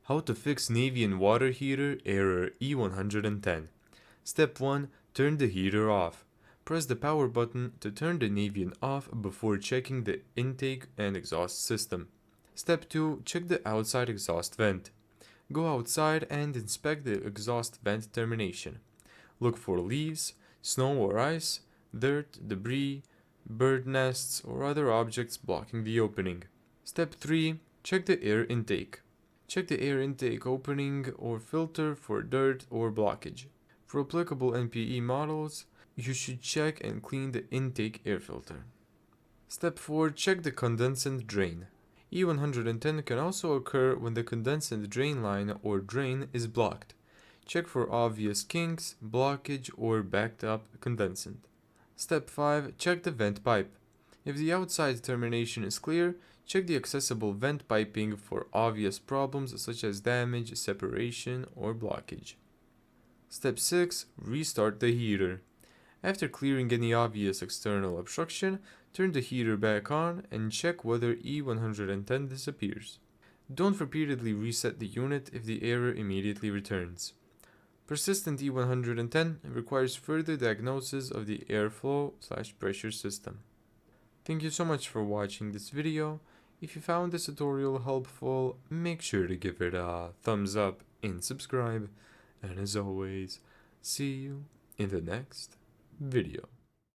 How to fix Navien water heater error E110. Step 1. Turn the heater off. Press the power button to turn the Navien off before checking the intake and exhaust system. Step 2. Check the outside exhaust vent. Go outside and inspect the exhaust vent termination. Look for leaves, snow or ice, dirt, debris, bird nests, or other objects blocking the opening. Step 3. Check the air intake. Check the air intake opening or filter for dirt or blockage. For applicable NPE models, you should check and clean the intake air filter. Step 4. Check the condensate drain. E110 can also occur when the condensate drain line or drain is blocked. Check for obvious kinks, blockage, or backed up condensate. Step 5. Check the vent pipe. If the outside termination is clear, check the accessible vent piping for obvious problems such as damage, separation, or blockage. Step 6. Restart the heater. After clearing any obvious external obstruction, turn the heater back on and check whether E110 disappears. Don't repeatedly reset the unit if the error immediately returns. Persistent E110 requires further diagnosis of the airflow/pressure system. Thank you so much for watching this video. If you found this tutorial helpful, make sure to give it a thumbs up and subscribe. And as always, see you in the next video.